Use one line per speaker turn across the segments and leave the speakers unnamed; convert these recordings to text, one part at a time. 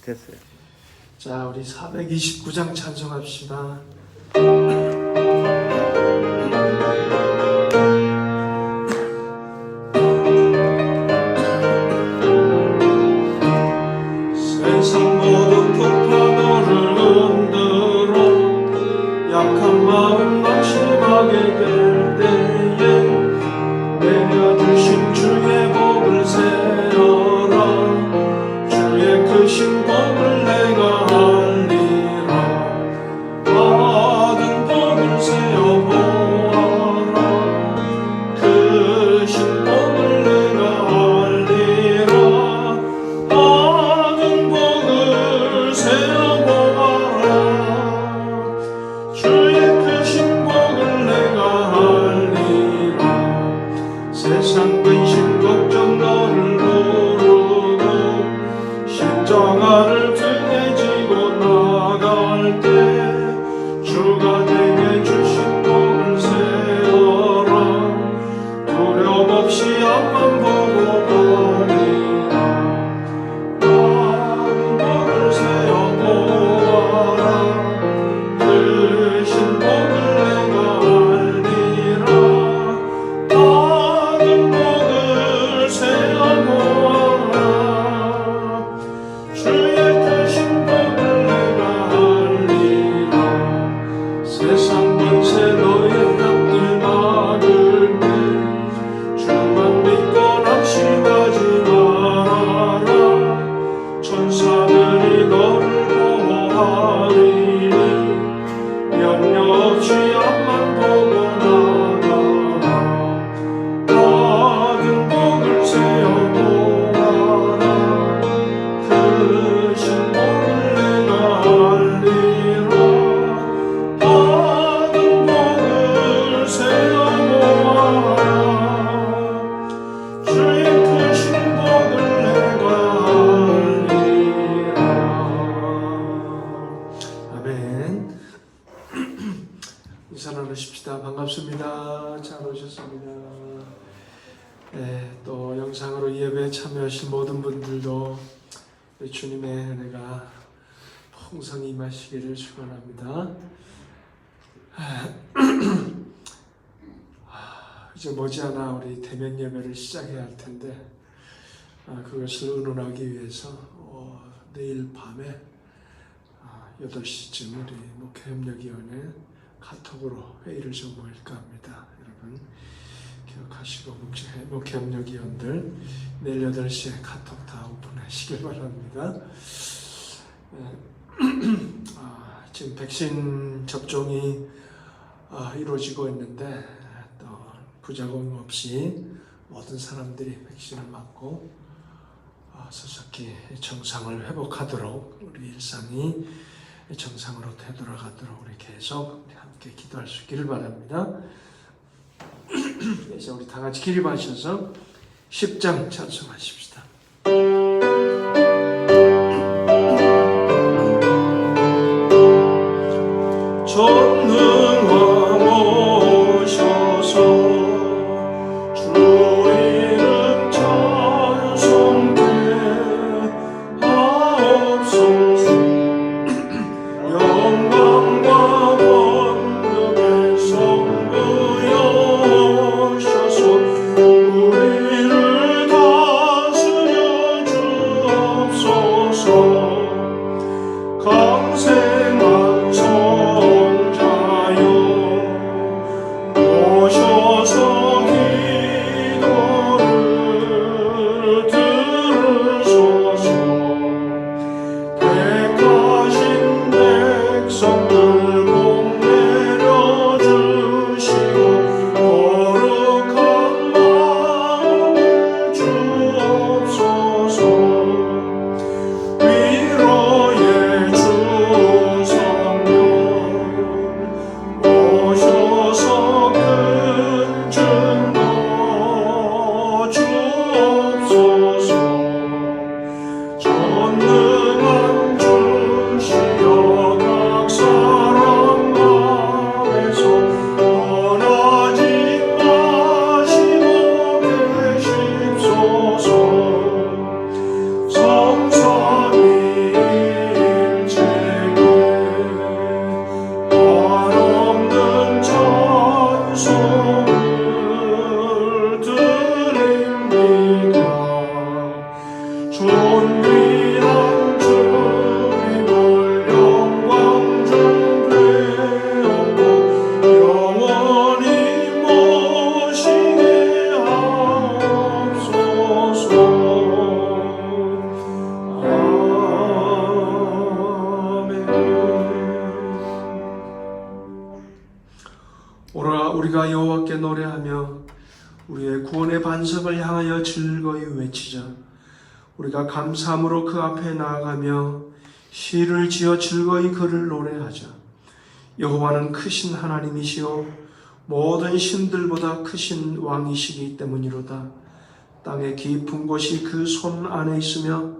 됐어요.
자, 우리 429장 찬송합시다. 세상 모든 풍파 너를 흔들어 약한 마음 낙심하게 될 때에 내려주신 주의 복을 세어라. 주의 크신 복을 내가 알리라. 받은 복을 세어 보아라. 크신 복을 내가 알리라. 받은 복을 세어 보아라. 주의 크신 복을 내가 알리라. 세상 근심 걱정 너를 모르고 십자가를 등에 지고 나갈 때 주가 내게 주신 복을 세어라. 두려움 없이 앞만 보고 가리라. 받은 복을 세어 보아라. 크신 복을 내가 알리라. 받은 복을 세어 보아라. 주의 크신 복을 내가 알리라. 세상 권세 너의 벽들 막을 때 주만 믿고 낙심하지 말아라. 천사들이 너를 보호하리니 염려 없이 앞만 보고 나가라. 받은 복을 세어 보아라. 크신 복을 내가 알리라. 받은 복을 세어 보아라. 주의 크신 복을 내가 알리라. 아멘. 인사나누십시다. 반갑습니다. 잘 오셨습니다. 네, 또 영상으로 이 예배에 참여하신 모든 분들도 주님의 은혜가 풍성히 임하시기를 축원합니다. 이제 머지않아 우리 대면 예배를 시작해야 할 텐데 그것을 의논하기 위해서 내일 밤에 8시쯤 우리 목회협력위원회 카톡으로 회의를 좀 모일까 합니다. 여러분 기억하시고 목회협력위원들 내일 8시에 카톡 다 오픈하시길 바랍니다. 지금 백신 접종이 이루어지고 있는데 또 부작용 없이 모든 사람들이 백신을 맞고 서서히 정상을 회복하도록 우리 일상이 정상으로 되돌아가도록 우리 계속 함께 기도할 수 있기를 바랍니다. 이제 우리 다 같이 기립하셔서 10장 찬송하십시다. 전능왕 오셔서 주 이름 찬송케 하옵소서. 영광과 권능의 성부여 오셔서 우리를 다스려 주옵소서. 강생한 성자여 오셔서 기도를 들으소서. 택하신 백성들 복 내려주시고 거룩한 마음을 주옵소서. 위로의 주 우리가 여호와께 노래하며 우리의 구원의 반석을 향하여 즐거이 외치자. 우리가 감사함으로 그 앞에 나아가며 시를 지어 즐거이 그를 노래하자. 여호와는 크신 하나님이시요 모든 신들보다 크신 왕이시기 때문이로다. 땅의 깊은 곳이 그 손 안에 있으며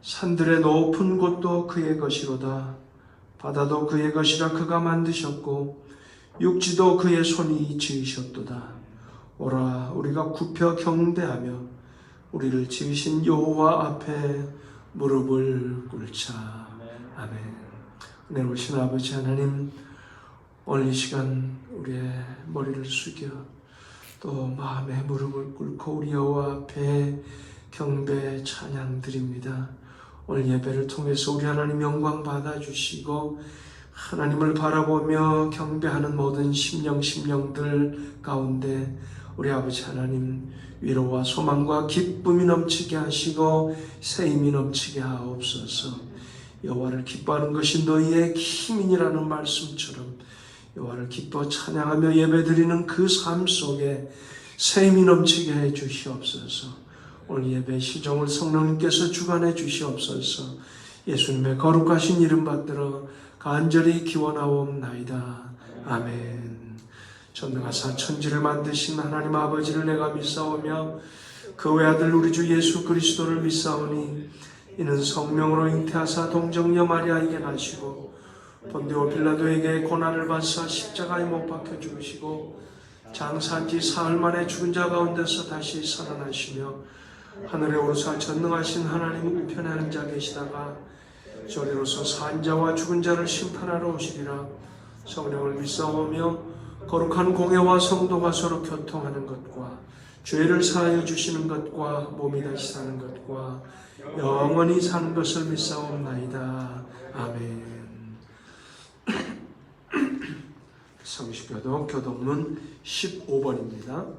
산들의 높은 곳도 그의 것이로다. 바다도 그의 것이라 그가 만드셨고 육지도 그의 손이 지으셨도다. 오라, 우리가 굽혀 경배하며 우리를 지으신 여호와 앞에 무릎을 꿇자. 아멘. 은혜로우신 아버지 하나님, 오늘 이 시간 우리의 머리를 숙여 또 마음의 무릎을 꿇고 우리 여호와 앞에 경배 찬양 드립니다. 오늘 예배를 통해서 우리 하나님 영광 받아주시고 하나님을 바라보며 경배하는 모든 심령들 가운데 우리 아버지 하나님 위로와 소망과 기쁨이 넘치게 하시고 세임이 넘치게 하옵소서. 여호와를 기뻐하는 것이 너희의 힘이니라는 말씀처럼 여호와를 기뻐 찬양하며 예배드리는 그 삶 속에 세임이 넘치게 해 주시옵소서. 오늘 예배 시종을 성령님께서 주관해 주시옵소서. 예수님의 거룩하신 이름 받들어 간절히 기원하옵나이다. 아멘. 전능하사 천지를 만드신 하나님 아버지를 내가 믿사오며 그 외아들 우리 주 예수 그리스도를 믿사오니 이는 성령으로 잉태하사 동정녀 마리아에게 나시고 본디오 빌라도에게 고난을 받사 십자가에 못 박혀 죽으시고 장사한 지 사흘 만에 죽은 자 가운데서 다시 살아나시며 하늘에 오르사 전능하신 하나님 우편에 앉은 자 계시다가 저리로서 산 자와 죽은 자를 심판하러 오시리라. 성령을 믿사오며 거룩한 공회와 성도가 서로 교통하는 것과 죄를 사하여 주시는 것과 몸이 다시 사는 것과 영원히 사는 것을 믿사옵나이다. 아멘. 성식교동 교동문 15번입니다.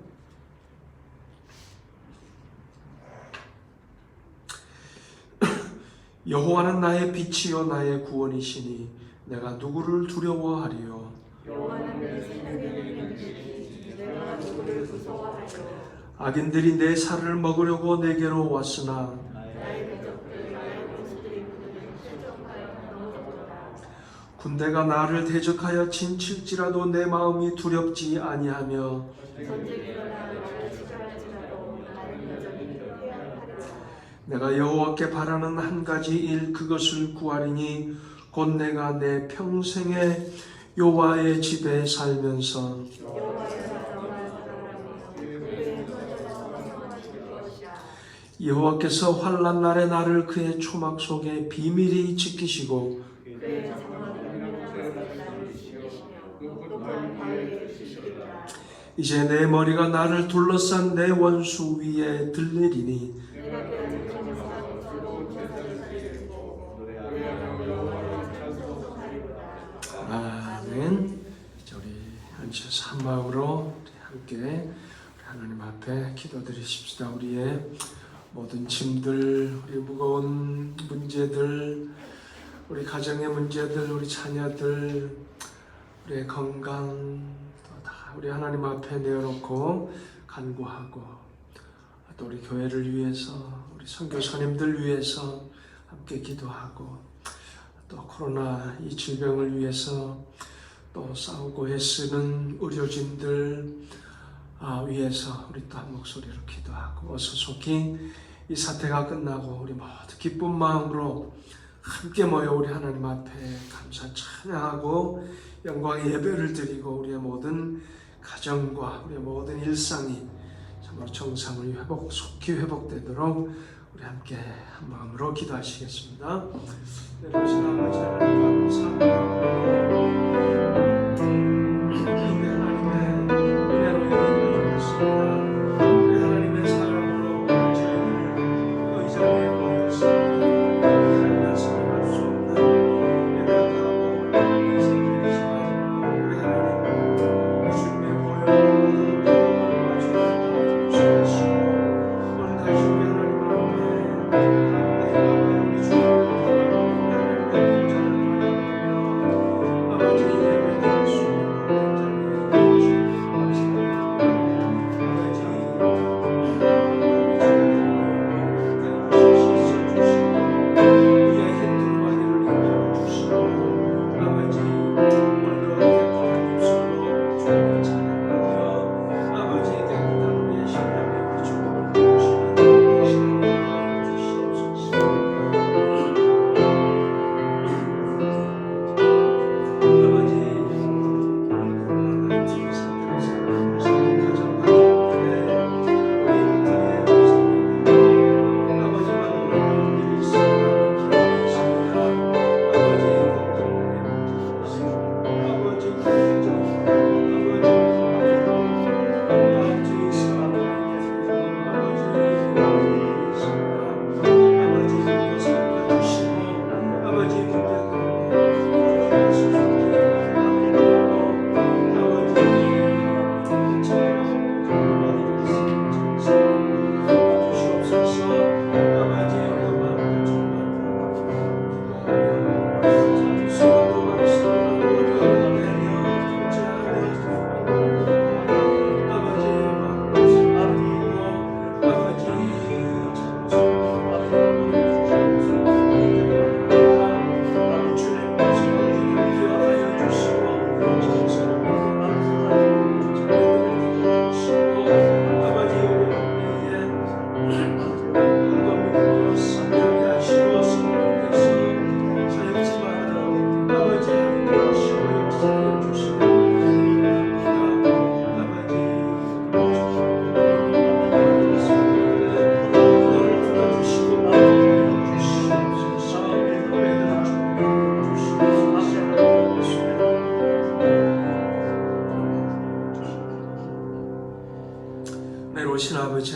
여호와는 나의 빛이요 나의 구원이시니 내가 누구를 두려워하리요.
여호와는 내 생명의 빛이니 내가 누구를 무서워하리요.
악인들이 내 살을 먹으려고 내게로 왔으나
나의 대적들 나의 원수들이 그들을 실족하여 넘어졌도다.
군대가 나를 대적하여 진칠지라도 내 마음이 두렵지 아니하며
전쟁이 일어나 나를 시절할지라도 나는 여전히 회개하리라.
내가 여호와께 바라는 한 가지 일 그것을 구하리니 곧 내가 내 평생에 여호와의 집에 살면서 여호와께서 환난 날에 나를 그의 초막 속에 비밀히 지키시고 이제 내 머리가 나를 둘러싼 내 원수 위에 들리리니 아멘. 이제 우리 앉으셔서 한 마음으로 함께 우리 하나님 앞에 기도드리십시다. 우리의 모든 짐들, 우리 무거운 문제들, 우리 가정의 문제들, 우리 자녀들, 우리의 건강 또 다 우리 하나님 앞에 내어놓고 간구하고 또 우리 교회를 위해서 우리 선교사님들 위해서 함께 기도하고 또 코로나 이 질병을 위해서 또 싸우고 애쓰는 의료진들 위해서 우리 또 한 목소리로 기도하고 어서 속히 이 사태가 끝나고 우리 모두 기쁜 마음으로 함께 모여 우리 하나님 앞에 감사 찬양하고 영광의 예배를 드리고 우리의 모든 가정과 우리의 모든 일상이 정말 정상을 속히 회복되도록 우리 함께 한 마음으로 기도하시겠습니다. 내려오신 아버지 하나님 감사합니다. 우리 하나님의 은혜로 인하였습니다. 우리 하나님의 사랑으로 저희를 또 이 자리에 모였습니다. 하나님의 사랑할 수 없는 예배하고 하나님의 생명이지만 우리 하나님 주님의 보혈로 도와주시고 오늘 다시 우리 하나님 앞에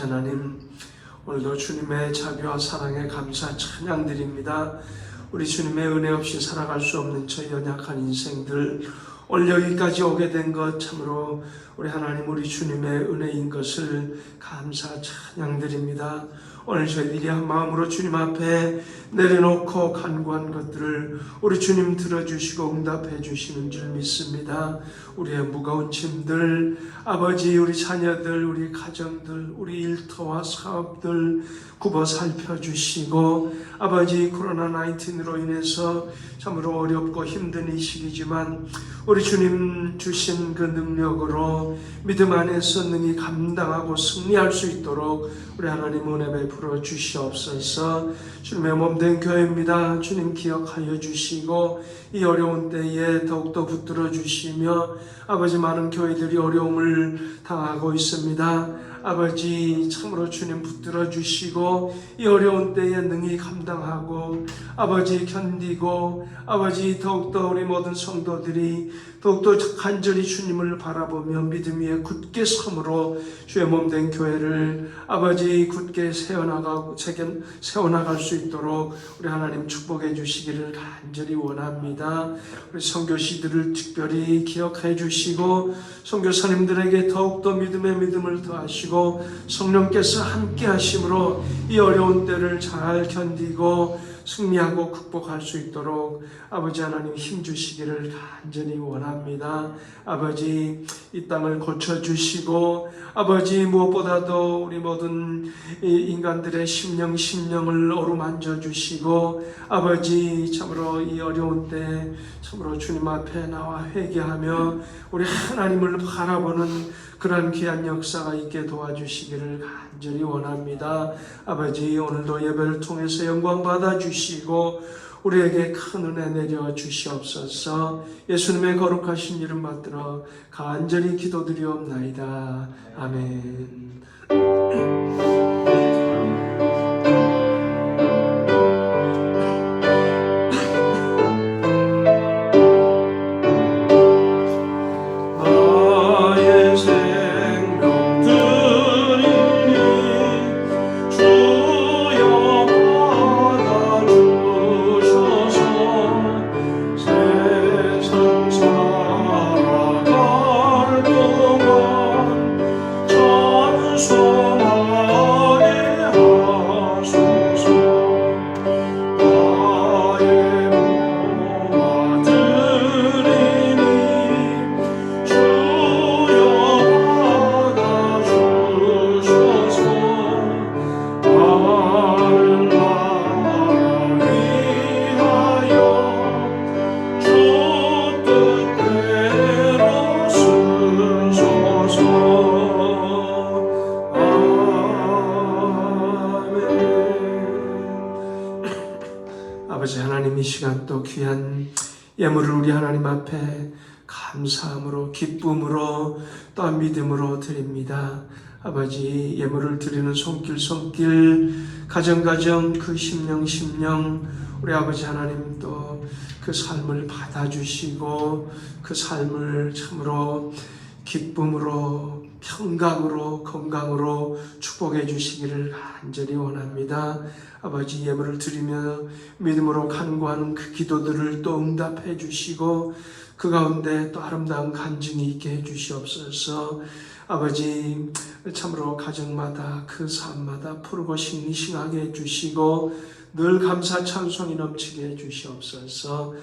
하나님, 오늘도 주님의 자비와 사랑에 감사 찬양드립니다. 우리 주님의 은혜 없이 살아갈 수 없는 저희 연약한 인생들, 오늘 여기까지 오게 된 것 참으로 우리 하나님, 우리 주님의 은혜인 것을 감사 찬양드립니다. 오늘 저희들이 한 마음으로 주님 앞에 내려놓고 간구한 것들을 우리 주님 들어주시고 응답해 주시는 줄 믿습니다. 우리의 무거운 짐들, 아버지, 우리 자녀들, 우리 가정들, 우리 일터와 사업들 굽어 살펴주시고, 아버지, 코로나19로 인해서 참으로 어렵고 힘든 이 시기지만 우리 주님 주신 그 능력으로 믿음 안에서 능히 감당하고 승리할 수 있도록 우리 하나님 은혜 베풀어 주시옵소서. 주님의 몸된 교회입니다. 주님 기억하여 주시고 이 어려운 때에 더욱더 붙들어 주시며, 아버지, 많은 교회들이 어려움을 당하고 있습니다. 아버지, 참으로 주님 붙들어 주시고 이 어려운 때에 능히 감당하고 아버지 견디고, 아버지, 더욱더 우리 모든 성도들이 더욱더 간절히 주님을 바라보며 믿음 위에 굳게 섬으로 주의 몸된 교회를 아버지 굳게 세워나갈 수 있도록 우리 하나님 축복해 주시기를 간절히 원합니다. 우리 선교시들을 특별히 기억해 주시고 선교사님들에게 더욱더 믿음의 믿음을 더하시고 성령께서 함께 하심으로 이 어려운 때를 잘 견디고 승리하고 극복할 수 있도록 아버지 하나님 힘주시기를 간절히 원합니다. 아버지, 이 땅을 고쳐주시고 아버지, 무엇보다도 우리 모든 인간들의 심령을 어루만져 주시고, 아버지, 참으로 이 어려운 때 참으로 주님 앞에 나와 회개하며 우리 하나님을 바라보는 그러한 귀한 역사가 있게 도와주시기를 간절히 원합니다. 아버지, 오늘도 예배를 통해서 영광 받아주시고 우리에게 큰 은혜 내려 주시옵소서. 예수님의 거룩하신 이름 받들어 간절히 기도드리옵나이다. 아멘. 아버지 하나님, 이 시간 또 귀한 예물을 우리 하나님 앞에 감사함으로 기쁨으로 또한 믿음으로 드립니다. 아버지, 예물을 드리는 손길 가정 그 심령 우리 아버지 하나님 또 그 삶을 받아주시고 그 삶을 참으로 기쁨으로 평강으로 건강으로 축복해 주시기를 간절히 원합니다. 아버지, 예물을 드리며 믿음으로 간구하는 그 기도들을 또 응답해 주시고 그 가운데 또 아름다운 간증이 있게 해 주시옵소서. 아버지, 참으로 가정마다 그 삶마다 푸르고 싱싱하게 해 주시고 늘 감사 찬송이 넘치게 해 주시옵소서.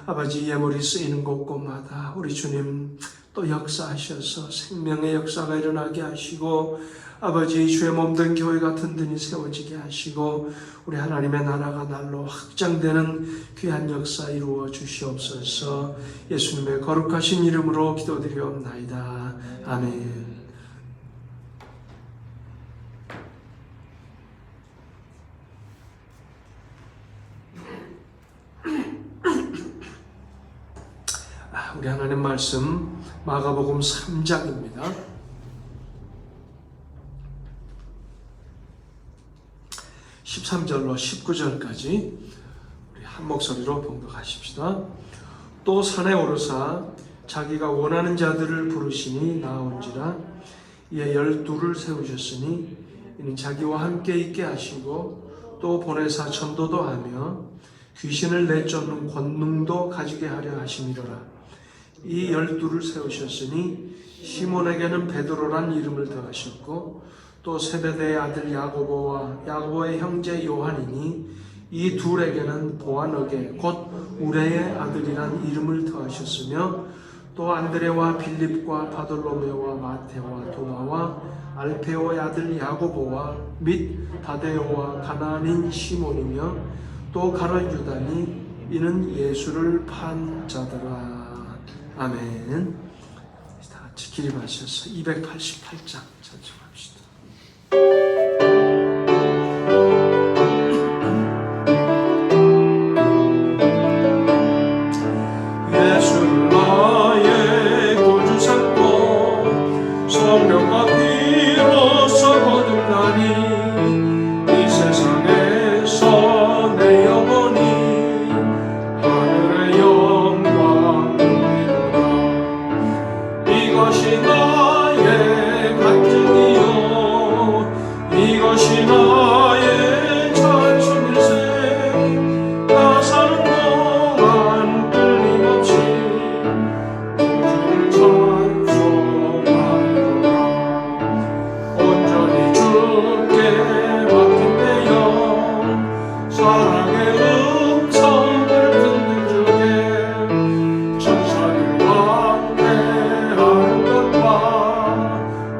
아버지, 예물이 쓰이는 곳곳마다 우리 주님 또 역사하셔서 생명의 역사가 일어나게 하시고 아버지, 주의 몸된 교회가 든든히 세워지게 하시고 우리 하나님의 나라가 날로 확장되는 귀한 역사 이루어 주시옵소서. 예수님의 거룩하신 이름으로 기도드리옵나이다. 아멘. 우리 하나님 말씀 마가복음 3장입니다. 13절로 19절까지 우리 한 목소리로 봉독하십시다. 또 산에 오르사 자기가 원하는 자들을 부르시니 나온지라. 이에 12를 세우셨으니 이는 자기와 함께 있게 하시고 또 보내사 전도도 하며 귀신을 내쫓는 권능도 가지게 하려 하심이로라. 이 12를 세우셨으니 시몬에게는 베드로란 이름을 더하셨고 또 세베대의 아들 야고보와 야고보의 형제 요한이니 이 둘에게는 보아너게 곧 우레의 아들이란 이름을 더하셨으며 또 안드레와 빌립과 바돌로메와 마테와 도마와 알페오의 아들 야고보와 및 다데오와 가나안인 시몬이며 또 가룟 유다니 이는 예수를 판 자더라. 아멘. 다 같이 기립하셔서 288장 찬송합시다. 예수를 나의 구주 삼고 성령과 피로써 거듭나니 이 세상에서 내 영혼이 하늘의 영광 누리로다. 이것이 나의 간증이요 이것이 나의 찬송일세. 나 사는 동안 끊임없이 주를 찬송하리로다. 온전히 주께 맡긴 내 영 사랑의 음성을 듣는 중에 천사들과 함께하는 것과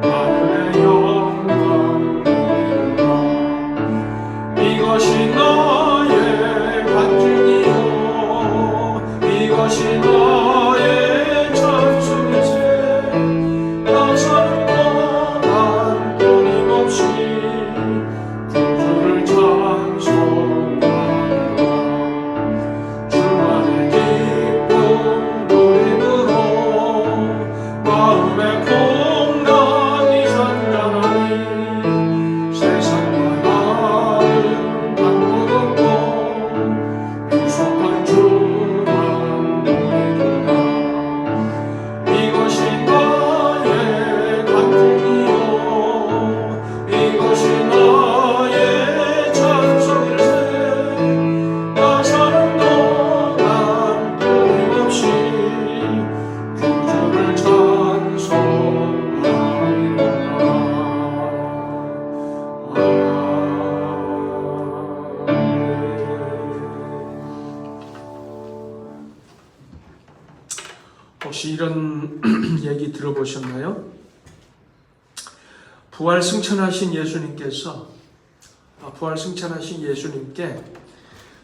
하늘의 영광 누리로다. 이것이 나의 간증이요 이것이 나의 찬송일세. 나 사는 동안 끊임없이 주를 찬송하리로다. 주만의 기쁨 누림으로 마음의 공간이 잔잔하니 세상과 나를 바꾸고 구속한 주만 누리도다. 이것이 나의 간증이요 이것이 나의 찬송일세. 나 사는 동안 끊임없이 주를 혹시 이런 얘기 들어보셨나요? 부활 승천하신 예수님께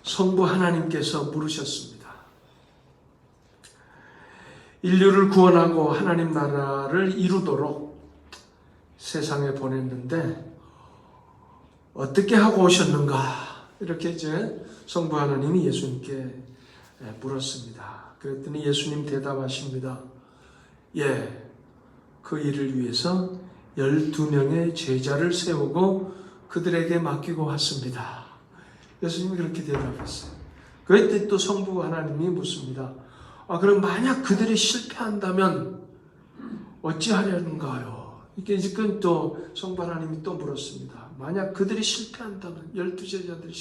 성부 하나님께서 물으셨습니다. 인류를 구원하고 하나님 나라를 이루도록 세상에 보냈는데 어떻게 하고 오셨는가? 이렇게 이제 성부 하나님이 예수님께 물었습니다. 그랬더니 예수님 대답하십니다. 그 일을 위해서 12명의 제자를 세우고 그들에게 맡기고 왔습니다. 예수님이 그렇게 대답했어요. 그때 또 성부 하나님이 묻습니다. 그럼 만약 그들이 실패한다면 어찌하려는가요? 이게 지금 또 성부 하나님이 또 물었습니다. 만약 그들이 실패한다면 12제자들이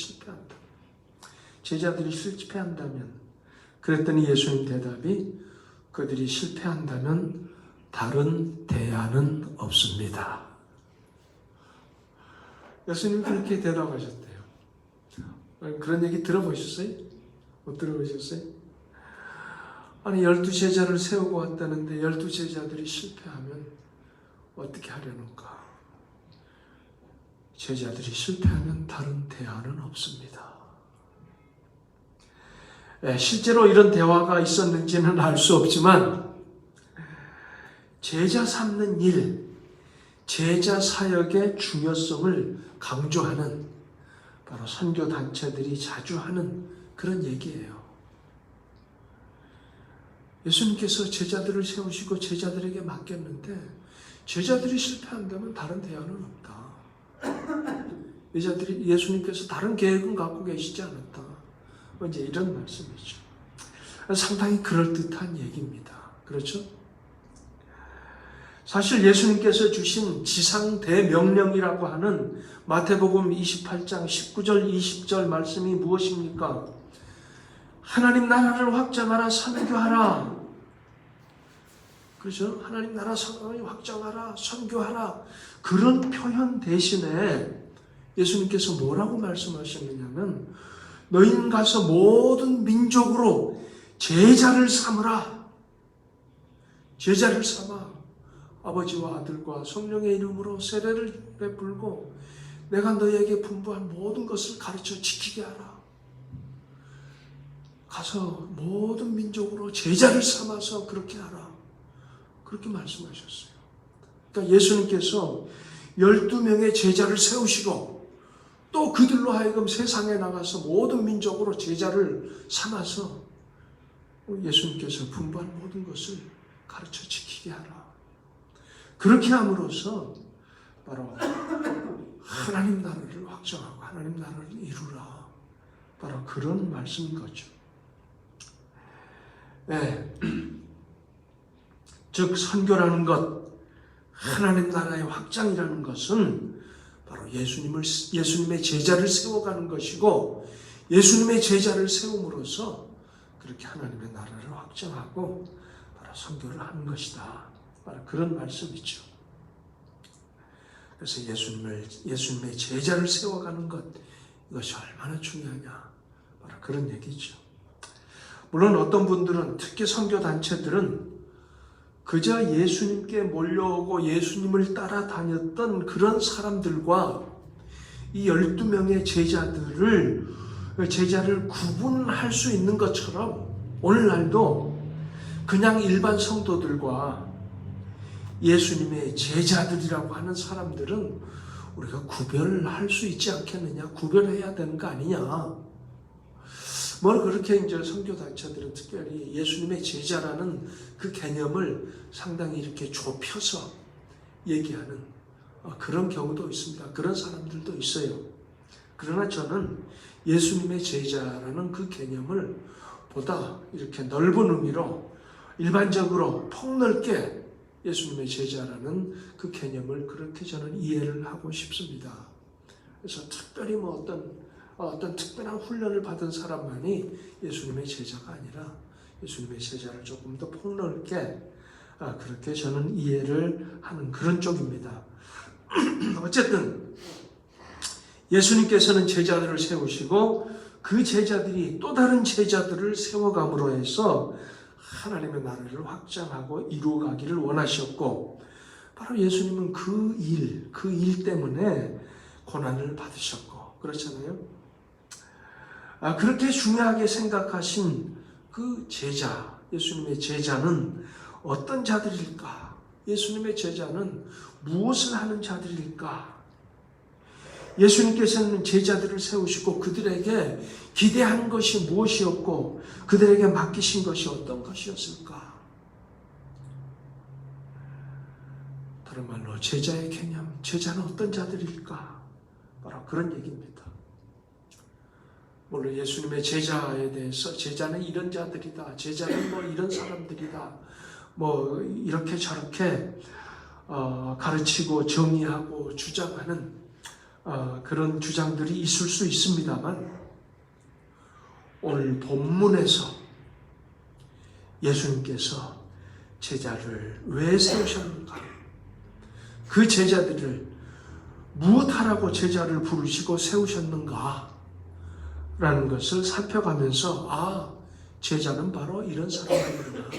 실패한다면 그랬더니 예수님 대답이 그들이 실패한다면 다른 대안은 없습니다. 예수님 그렇게 대답하셨대요. 그런 얘기 들어보셨어요? 못 들어보셨어요? 아니 12제자를 세우고 왔다는데 12제자들이 실패하면 어떻게 하려는가? 제자들이 실패하면 다른 대안은 없습니다. 실제로 이런 대화가 있었는지는 알 수 없지만 제자 삼는 일, 제자 사역의 중요성을 강조하는 바로 선교 단체들이 자주 하는 그런 얘기예요. 예수님께서 제자들을 세우시고 제자들에게 맡겼는데 제자들이 실패한다면 다른 대안은 없다. 예수님께서 다른 계획은 갖고 계시지 않았다. 이제 이런 말씀이죠. 상당히 그럴듯한 얘기입니다. 그렇죠? 사실 예수님께서 주신 지상 대명령이라고 하는 마태복음 28장 19절 20절 말씀이 무엇입니까? 하나님 나라를 확장하라, 선교하라. 그렇죠? 하나님 나라 확장하라, 선교하라. 그런 표현 대신에 예수님께서 뭐라고 말씀하셨느냐면 너희는 가서 모든 민족으로 제자를 삼으라. 제자를 삼아 아버지와 아들과 성령의 이름으로 세례를 베풀고 내가 너희에게 분부한 모든 것을 가르쳐 지키게 하라. 가서 모든 민족으로 제자를 삼아서 그렇게 하라. 그렇게 말씀하셨어요. 그러니까 예수님께서 12명의 제자를 세우시고 또 그들로 하여금 세상에 나가서 모든 민족으로 제자를 삼아서 예수님께서 분부한 모든 것을 가르쳐 지키게 하라. 그렇게 함으로써 바로 하나님 나라를 확정하고 하나님 나라를 이루라. 바로 그런 말씀인 거죠. 네. 즉 선교라는 것, 하나님 나라의 확장이라는 것은 바로 예수님의 제자를 세워가는 것이고 예수님의 제자를 세움으로써 그렇게 하나님의 나라를 확장하고 바로 선교를 하는 것이다. 바로 그런 말씀이죠. 그래서 예수님의 제자를 세워가는 것, 이것이 얼마나 중요하냐. 바로 그런 얘기죠. 물론 어떤 분들은, 특히 선교단체들은 그저 예수님께 몰려오고 예수님을 따라다녔던 그런 사람들과 이 12명의 제자를 구분할 수 있는 것처럼 오늘날도 그냥 일반 성도들과 예수님의 제자들이라고 하는 사람들은 우리가 구별할 수 있지 않겠느냐, 구별해야 되는 거 아니냐. 뭘 그렇게 이제 선교단체들은 특별히 예수님의 제자라는 그 개념을 상당히 이렇게 좁혀서 얘기하는 그런 경우도 있습니다. 그런 사람들도 있어요. 그러나 저는 예수님의 제자라는 그 개념을 보다 이렇게 넓은 의미로 일반적으로 폭넓게 예수님의 제자라는 그 개념을 그렇게 저는 이해를 하고 싶습니다. 그래서 특별히 어떤 특별한 훈련을 받은 사람만이 예수님의 제자가 아니라 예수님의 제자를 조금 더 폭넓게 그렇게 저는 이해를 하는 그런 쪽입니다. 어쨌든 예수님께서는 제자들을 세우시고 그 제자들이 또 다른 제자들을 세워감으로 해서 하나님의 나라를 확장하고 이루어가기를 원하셨고 바로 예수님은 그 일 때문에 고난을 받으셨고 그렇잖아요. 그렇게 중요하게 생각하신 그 제자, 예수님의 제자는 어떤 자들일까? 예수님의 제자는 무엇을 하는 자들일까? 예수님께서는 제자들을 세우시고 그들에게 기대하는 것이 무엇이었고 그들에게 맡기신 것이 어떤 것이었을까? 다른 말로 제자의 개념, 제자는 어떤 자들일까? 바로 그런 얘기입니다. 물론 예수님의 제자에 대해서 제자는 이런 자들이다, 제자는 뭐 이런 사람들이다, 뭐 이렇게 저렇게 가르치고 정의하고 주장하는 그런 주장들이 있을 수 있습니다만 오늘 본문에서 예수님께서 제자를 왜 세우셨는가? 그 제자들을 무엇하라고 제자를 부르시고 세우셨는가? 라는 것을 살펴가면서 제자는 바로 이런 사람들이구나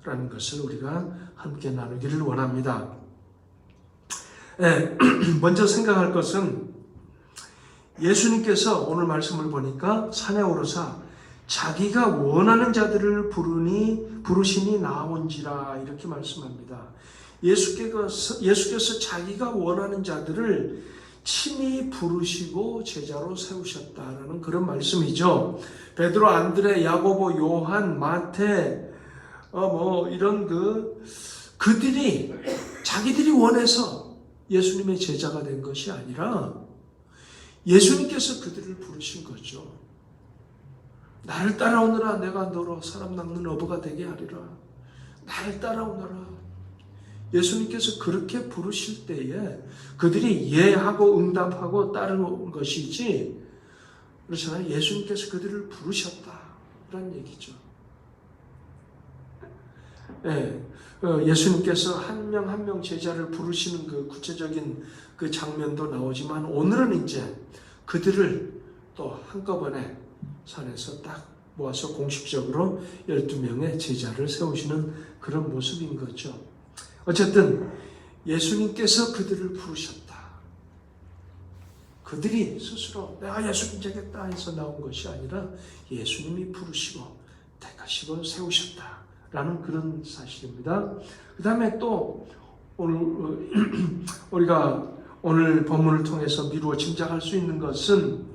라는 것을 우리가 함께 나누기를 원합니다. 먼저 생각할 것은 예수님께서 오늘 말씀을 보니까 산에 오르사 자기가 원하는 자들을 부르시니 나온지라 이렇게 말씀합니다. 예수께서 자기가 원하는 자들을 친히 부르시고 제자로 세우셨다라는 그런 말씀이죠. 베드로, 안드레, 야고보, 요한, 마태 이런 그들이 자기들이 원해서 예수님의 제자가 된 것이 아니라 예수님께서 그들을 부르신 거죠. 나를 따라오너라 내가 너로 사람 낚는 어부가 되게 하리라. 나를 따라오너라. 예수님께서 그렇게 부르실 때에 그들이 예하고 응답하고 따르는 것이지, 그렇잖아요. 예수님께서 그들을 부르셨다라는 얘기죠. 예, 예수님께서 한 명 한 명 제자를 부르시는 그 구체적인 그 장면도 나오지만, 오늘은 이제 그들을 또 한꺼번에 산에서 딱 모아서 공식적으로 12명의 제자를 세우시는 그런 모습인 거죠. 어쨌든 예수님께서 그들을 부르셨다. 그들이 스스로 내가 예수님 되겠다 해서 나온 것이 아니라 예수님이 부르시고 택하시고 세우셨다라는 그런 사실입니다. 그 다음에 또 오늘 우리가 오늘 본문을 통해서 미루어 짐작할 수 있는 것은,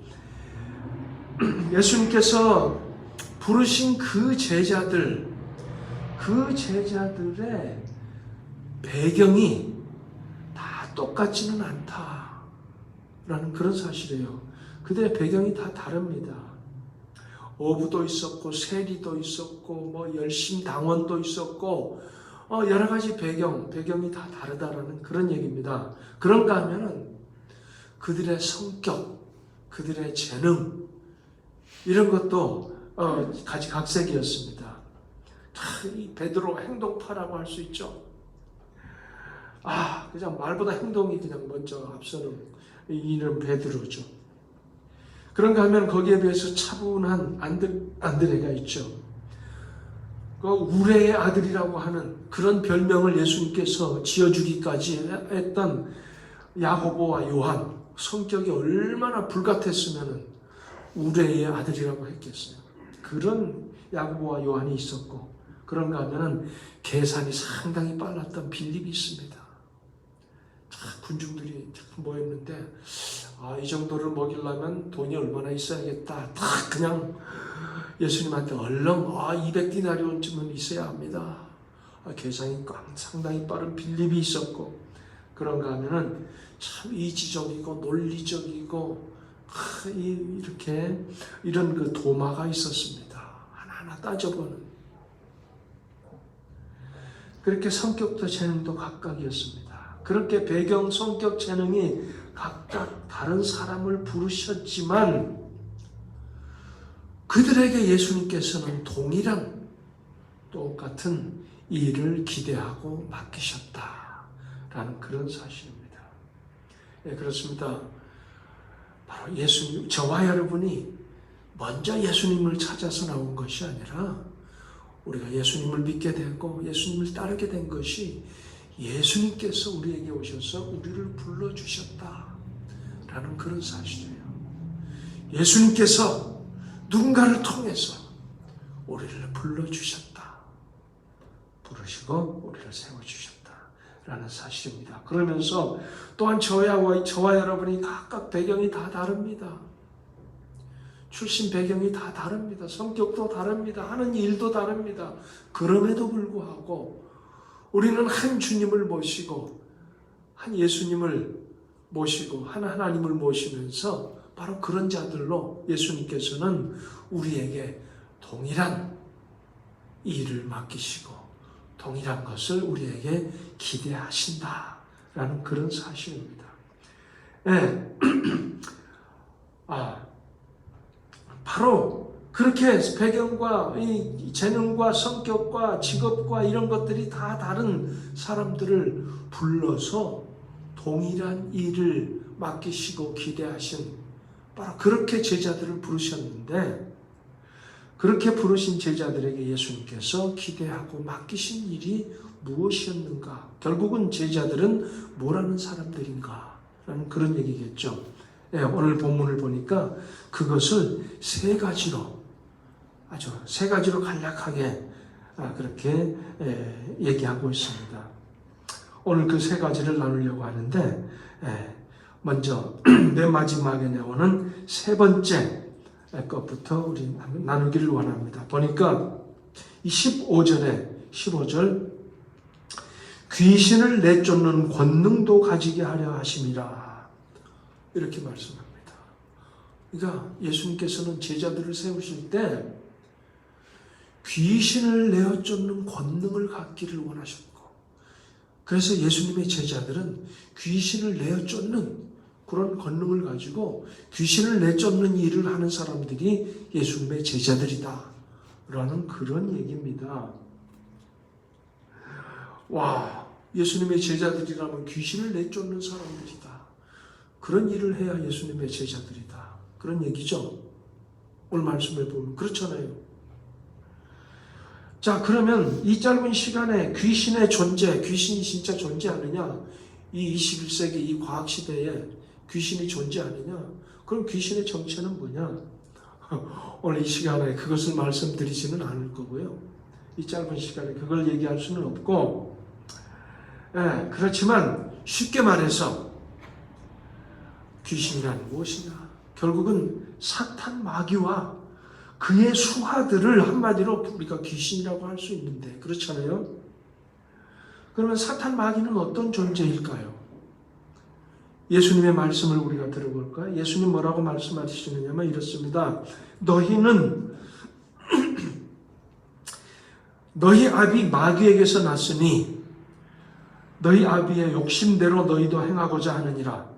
예수님께서 부르신 그 제자들의 배경이 다 똑같지는 않다라는 그런 사실이에요. 그들의 배경이 다 다릅니다. 어부도 있었고 세리도 있었고 뭐 열심당원도 있었고 여러 가지 배경이 다 다르다라는 그런 얘기입니다. 그런가 하면은 그들의 성격, 그들의 재능 이런 것도 각색이었습니다. 이 베드로 행동파라고 할 수 있죠. 그냥 말보다 행동이 그냥 먼저 앞서는 이는 베드로죠. 그런가 하면 거기에 비해서 차분한 안드레가 있죠. 그 우레의 아들이라고 하는 그런 별명을 예수님께서 지어주기까지 했던 야고보와 요한, 성격이 얼마나 불같았으면 우레의 아들이라고 했겠어요. 그런 야고보와 요한이 있었고, 그런가 하면은 계산이 상당히 빨랐던 빌립이 있습니다. 군중들이 모였는데 이 정도를 먹이려면 돈이 얼마나 있어야겠다. 다 그냥 예수님한테 얼른 200디나리온쯤은 있어야 합니다. 계산이 상당히 빠른 빌립이 있었고, 그런가 하면은 참 이지적이고 논리적이고 이렇게 이런 그 도마가 있었습니다. 하나하나 따져보는. 그렇게 성격도 재능도 각각이었습니다. 그렇게 배경, 성격, 재능이 각각 다른 사람을 부르셨지만 그들에게 예수님께서는 동일한 똑같은 일을 기대하고 맡기셨다라는 그런 사실입니다. 네, 그렇습니다. 바로 예수님, 저와 여러분이 먼저 예수님을 찾아서 나온 것이 아니라 우리가 예수님을 믿게 되고 예수님을 따르게 된 것이 예수님께서 우리에게 오셔서 우리를 불러주셨다라는 그런 사실이에요. 예수님께서 누군가를 통해서 우리를 불러주셨다. 부르시고 우리를 세워주셨다라는 사실입니다. 그러면서 또한 저와 여러분이 각각 배경이 다 다릅니다. 출신 배경이 다 다릅니다. 성격도 다릅니다. 하는 일도 다릅니다. 그럼에도 불구하고 우리는 한 주님을 모시고 한 예수님을 모시고 한 하나님을 모시면서 바로 그런 자들로 예수님께서는 우리에게 동일한 일을 맡기시고 동일한 것을 우리에게 기대하신다라는 그런 사실입니다. 네. 바로 그렇게 배경과 이 재능과 성격과 직업과 이런 것들이 다 다른 사람들을 불러서 동일한 일을 맡기시고 기대하신, 바로 그렇게 제자들을 부르셨는데, 그렇게 부르신 제자들에게 예수님께서 기대하고 맡기신 일이 무엇이었는가? 결국은 제자들은 뭐라는 사람들인가? 라는 그런 얘기겠죠. 오늘 본문을 보니까 그것을 세 가지로 간략하게 그렇게 얘기하고 있습니다. 오늘 그 세 가지를 나누려고 하는데, 먼저 맨 마지막에 나오는 세 번째 것부터 우리 나누기를 원합니다. 보니까 이 15절 귀신을 내쫓는 권능도 가지게 하려 하심이라 이렇게 말씀합니다. 그러니까 예수님께서는 제자들을 세우실 때 귀신을 내어쫓는 권능을 갖기를 원하셨고, 그래서 예수님의 제자들은 귀신을 내어 쫓는 그런 권능을 가지고 귀신을 내쫓는 일을 하는 사람들이 예수님의 제자들이다 라는 그런 얘기입니다. 와, 예수님의 제자들이라면 귀신을 내쫓는 사람들이다. 그런 일을 해야 예수님의 제자들이다. 그런 얘기죠. 오늘 말씀을 보면 그렇잖아요. 자, 그러면 이 짧은 시간에 귀신의 존재, 귀신이 진짜 존재하느냐? 이 21세기 이 과학시대에 귀신이 존재하느냐? 그럼 귀신의 정체는 뭐냐? 오늘 이 시간에 그것을 말씀드리지는 않을 거고요. 이 짧은 시간에 그걸 얘기할 수는 없고, 그렇지만 쉽게 말해서 귀신이란 무엇이냐? 결국은 사탄 마귀와 그의 수하들을 한마디로 우리가 귀신이라고 할 수 있는데 그렇잖아요. 그러면 사탄 마귀는 어떤 존재일까요? 예수님의 말씀을 우리가 들어볼까요? 예수님 뭐라고 말씀하시느냐면 이렇습니다. 너희는 너희 아비 마귀에게서 났으니 너희 아비의 욕심대로 너희도 행하고자 하느니라.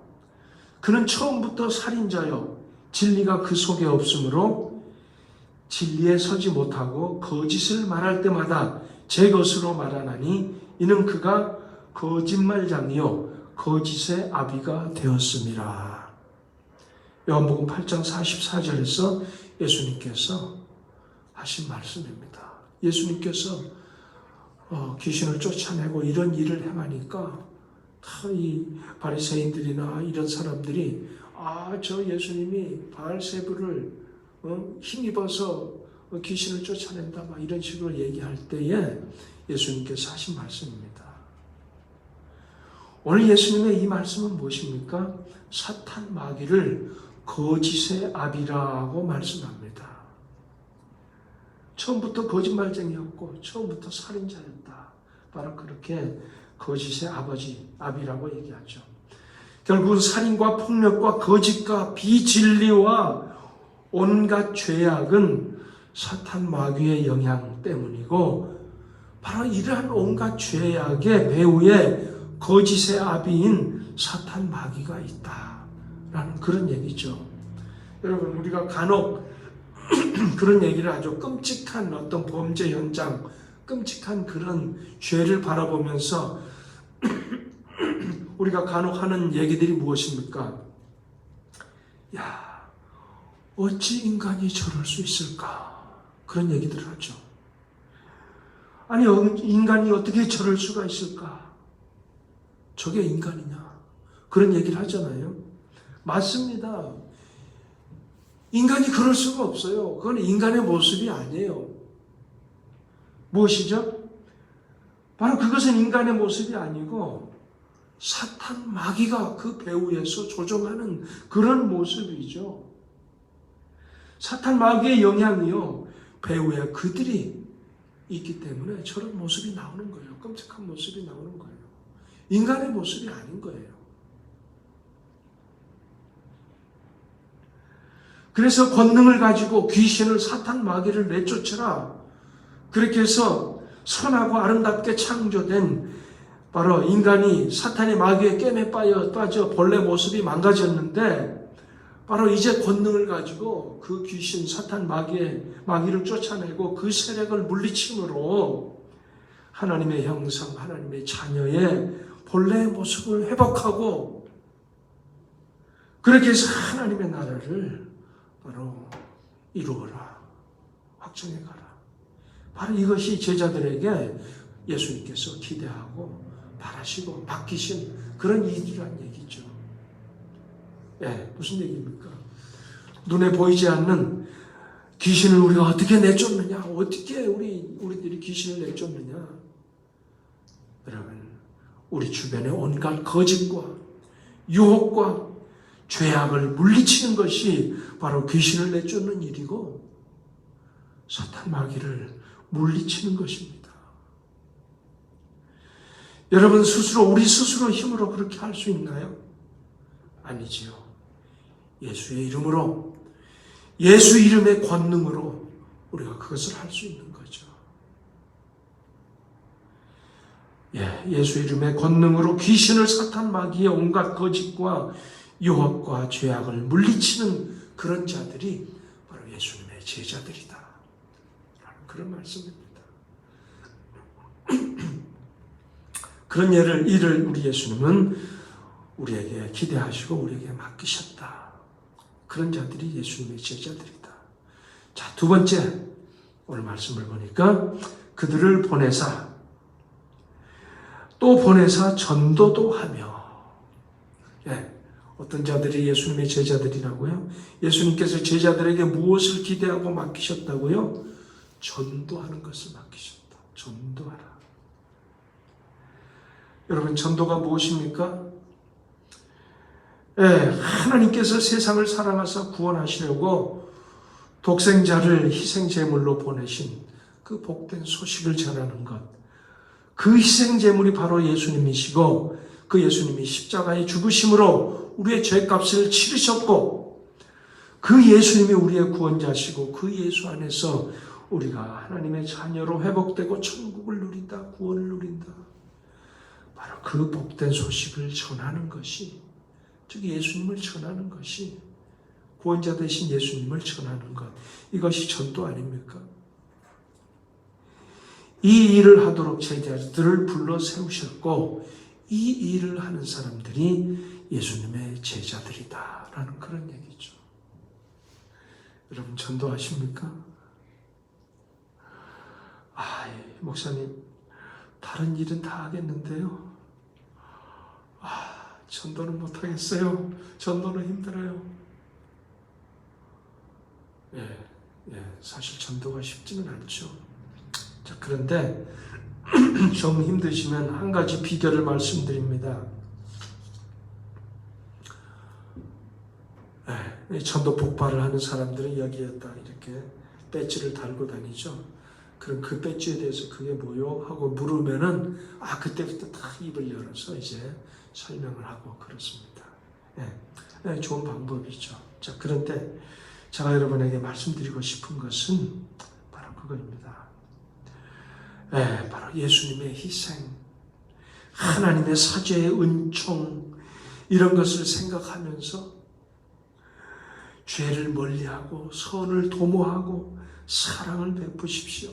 그는 처음부터 살인자요 진리가 그 속에 없으므로 진리에 서지 못하고 거짓을 말할 때마다 제 것으로 말하나니 이는 그가 거짓말장이요 거짓의 아비가 되었음이라. 요한복음 8장 44절에서 예수님께서 하신 말씀입니다. 예수님께서 귀신을 쫓아내고 이런 일을 행하니까 다 이 바리새인들이나 이런 사람들이 저 예수님이 바알세불을 힘입어서 귀신을 쫓아낸다 막 이런 식으로 얘기할 때에 예수님께서 하신 말씀입니다. 오늘 예수님의 이 말씀은 무엇입니까? 사탄 마귀를 거짓의 아비라고 말씀합니다. 처음부터 거짓말쟁이였고 처음부터 살인자였다. 바로 그렇게 거짓의 아비라고 얘기하죠. 결국은 살인과 폭력과 거짓과 비진리와 온갖 죄악은 사탄 마귀의 영향 때문이고 바로 이러한 온갖 죄악의 배후에 거짓의 아비인 사탄 마귀가 있다라는 그런 얘기죠. 여러분 우리가 간혹 그런 얘기를 하죠. 끔찍한 어떤 범죄 현장, 끔찍한 그런 죄를 바라보면서 우리가 간혹 하는 얘기들이 무엇입니까? 야, 어찌 인간이 저럴 수 있을까? 그런 얘기들을 하죠. 아니, 인간이 어떻게 저럴 수가 있을까? 저게 인간이냐? 그런 얘기를 하잖아요. 맞습니다. 인간이 그럴 수가 없어요. 그건 인간의 모습이 아니에요. 무엇이죠? 바로 그것은 인간의 모습이 아니고 사탄 마귀가 그 배후에서 조종하는 그런 모습이죠. 사탄 마귀의 영향이요. 배후에 그들이 있기 때문에 저런 모습이 나오는 거예요. 끔찍한 모습이 나오는 거예요. 인간의 모습이 아닌 거예요. 그래서 권능을 가지고 귀신을 사탄 마귀를 내쫓으라. 그렇게 해서 선하고 아름답게 창조된 바로 인간이 사탄의 마귀의 깸에 빠져 본래 모습이 망가졌는데 바로 이제 권능을 가지고 그 귀신 사탄 마귀를 쫓아내고 그 세력을 물리침으로 하나님의 형상, 하나님의 자녀의 본래의 모습을 회복하고 그렇게 해서 하나님의 나라를 바로 이루어라. 확정해 가라. 바로 이것이 제자들에게 예수님께서 기대하고 바라시고 맡기신 그런 일이란 얘기죠. 무슨 얘기입니까? 눈에 보이지 않는 귀신을 우리가 어떻게 내쫓느냐? 어떻게 우리들이 귀신을 내쫓느냐? 여러분, 우리 주변의 온갖 거짓과 유혹과 죄악을 물리치는 것이 바로 귀신을 내쫓는 일이고 사탄 마귀를 물리치는 것입니다. 여러분 우리 스스로 힘으로 그렇게 할 수 있나요? 아니지요. 예수의 이름으로, 예수 이름의 권능으로 우리가 그것을 할 수 있는 거죠. 예수 이름의 권능으로 귀신을, 사탄, 마귀의 온갖 거짓과 유혹과 죄악을 물리치는 그런 자들이 바로 예수님의 제자들이다 라는 그런 말씀입니다. 그런 일을 우리 예수님은 우리에게 기대하시고 우리에게 맡기셨다. 그런 자들이 예수님의 제자들이다. 자, 두 번째, 오늘 말씀을 보니까 그들을 보내사 또 보내사 전도도 하며. 어떤 자들이 예수님의 제자들이라고요? 예수님께서 제자들에게 무엇을 기대하고 맡기셨다고요? 전도하는 것을 맡기셨다. 전도하라. 여러분, 전도가 무엇입니까? 하나님께서 세상을 사랑하사 구원하시려고 독생자를 희생제물로 보내신 그 복된 소식을 전하는 것. 그 희생제물이 바로 예수님이시고, 그 예수님이 십자가의 죽으심으로 우리의 죄값을 치르셨고, 그 예수님이 우리의 구원자시고, 그 예수 안에서 우리가 하나님의 자녀로 회복되고 천국을 누린다, 구원을 누린다. 바로 그 복된 소식을 전하는 것이, 즉 예수님을 전하는 것이, 구원자 되신 예수님을 전하는 것, 이것이 전도 아닙니까? 이 일을 하도록 제자들을 불러 세우셨고, 이 일을 하는 사람들이 예수님의 제자들이다라는 그런 얘기죠. 여러분, 전도하십니까? 목사님, 다른 일은 다 하겠는데요. 전도는 못하겠어요. 전도는 힘들어요. 사실 전도가 쉽지는 않죠. 자, 그런데 좀 힘드시면 한 가지 비결을 말씀드립니다. 전도 폭발을 하는 사람들은 여기에다 이렇게 배지를 달고 다니죠. 그럼 그 배지에 대해서 그게 뭐요? 하고 물으면은 그때부터 다 입을 열어서 이제 설명을 하고 그렇습니다. 좋은 방법이죠. 자, 그런데 제가 여러분에게 말씀드리고 싶은 것은 바로 그거입니다. 바로 예수님의 희생, 하나님의 사죄의 은총, 이런 것을 생각하면서 죄를 멀리하고 선을 도모하고 사랑을 베푸십시오.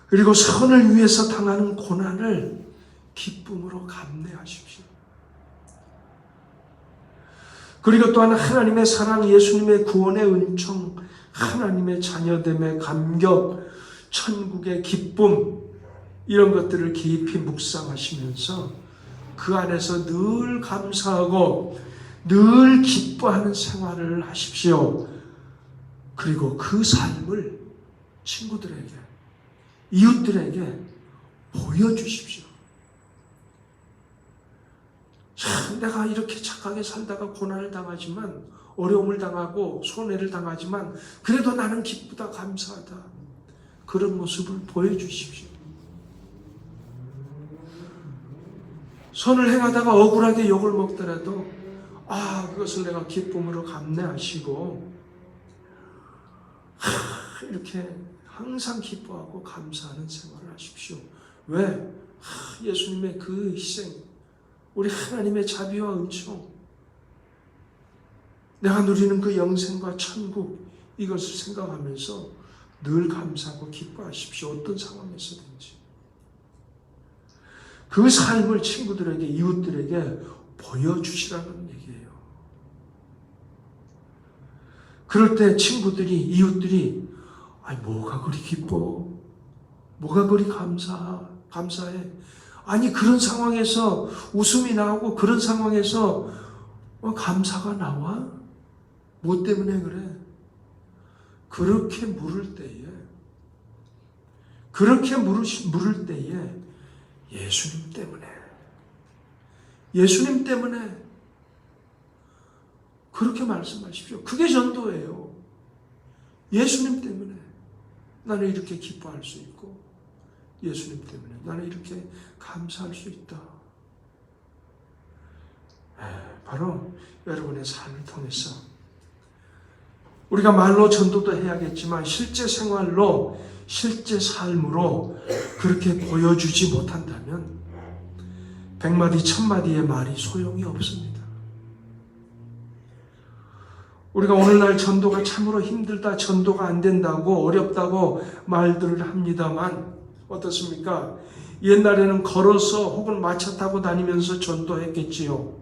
그리고 선을 위해서 당하는 고난을 기쁨으로 감내하십시오. 그리고 또한 하나님의 사랑, 예수님의 구원의 은총, 하나님의 자녀됨의 감격, 천국의 기쁨, 이런 것들을 깊이 묵상하시면서 그 안에서 늘 감사하고 늘 기뻐하는 생활을 하십시오. 그리고 그 삶을 친구들에게, 이웃들에게 보여주십시오. 내가 이렇게 착하게 살다가 고난을 당하지만, 어려움을 당하고 손해를 당하지만 그래도 나는 기쁘다, 감사하다. 그런 모습을 보여주십시오. 선을 행하다가 억울하게 욕을 먹더라도 그것을 내가 기쁨으로 감내하시고 이렇게 항상 기뻐하고 감사하는 생활을 하십시오. 왜? 예수님의 그 희생, 우리 하나님의 자비와 은총, 내가 누리는 그 영생과 천국, 이것을 생각하면서 늘 감사하고 기뻐하십시오. 어떤 상황에서든지. 그 삶을 친구들에게, 이웃들에게 보여주시라는 얘기예요. 그럴 때 친구들이, 이웃들이 뭐가 그리 기뻐? 뭐가 그리 감사해? 아니, 그런 상황에서 웃음이 나오고 그런 상황에서 감사가 나와? 뭐 때문에 그래? 그렇게 물을 때에 예수님 때문에 그렇게 말씀하십시오. 그게 전도예요. 예수님 때문에 나는 이렇게 기뻐할 수 있고, 예수님 때문에 나는 이렇게 감사할 수 있다. 바로 여러분의 삶을 통해서 우리가 말로 전도도 해야겠지만 실제 생활로, 실제 삶으로 그렇게 보여주지 못한다면 100마디 1000마디의 말이 소용이 없습니다. 우리가 오늘날 전도가 참으로 힘들다, 전도가 안 된다고, 어렵다고 말들을 합니다만 어떻습니까? 옛날에는 걸어서 혹은 마차 타고 다니면서 전도했겠지요.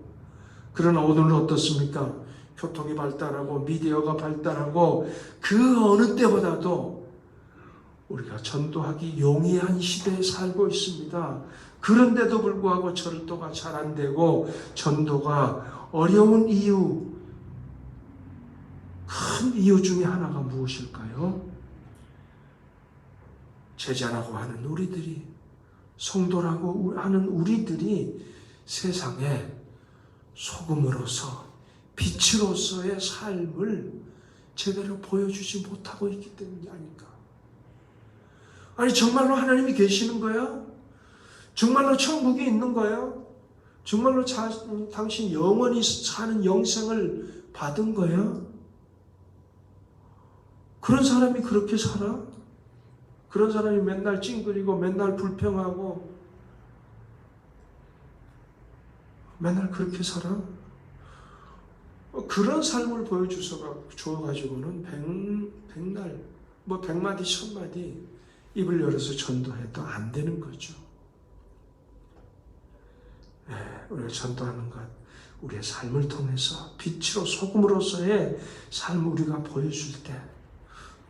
그러나 오늘은 어떻습니까? 교통이 발달하고 미디어가 발달하고 그 어느 때보다도 우리가 전도하기 용이한 시대에 살고 있습니다. 그런데도 불구하고 전도가 잘 안 되고 전도가 어려운 이유, 큰 이유 중에 하나가 무엇일까요? 제자라고 하는 우리들이, 성도라고 하는 우리들이 세상에 소금으로서, 빛으로서의 삶을 제대로 보여주지 못하고 있기 때문이 아닐까. 아니, 정말로 하나님이 계시는 거야? 정말로 천국이 있는 거야? 정말로 당신 영원히 사는 영생을 받은 거야? 그런 사람이 그렇게 살아? 그런 사람이 맨날 찡그리고 맨날 불평하고 맨날 그렇게 살아? 그런 삶을 보여줘가지고는 백날, 100마디, 1000마디 입을 열어서 전도해도 안 되는 거죠. 우리가 전도하는 것, 우리의 삶을 통해서 빛으로 소금으로서의 삶을 우리가 보여줄 때,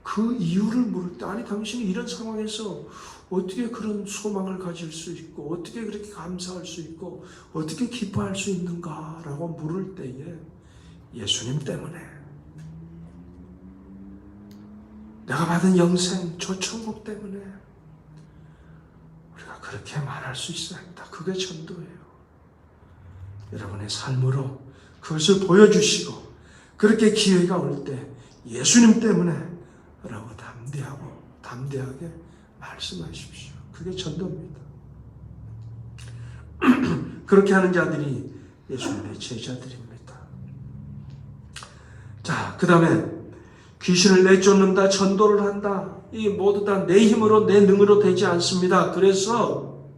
그 이유를 물을 때, 아니 당신이 이런 상황에서 어떻게 그런 소망을 가질 수 있고 어떻게 그렇게 감사할 수 있고 어떻게 기뻐할 수 있는가라고 물을 때에 예수님 때문에, 내가 받은 영생, 저 천국 때문에 우리가 그렇게 말할 수 있어야 합니다. 그게 전도예요. 여러분의 삶으로 그것을 보여주시고, 그렇게 기회가 올 때 예수님 때문에 라고 담대하게 말씀하십시오. 그게 전도입니다. 그렇게 하는 자들이 예수님의 제자들입니다. 자, 그 다음에 귀신을 내쫓는다, 전도를 한다, 이 모두 다 내 힘으로, 내 능으로 되지 않습니다. 그래서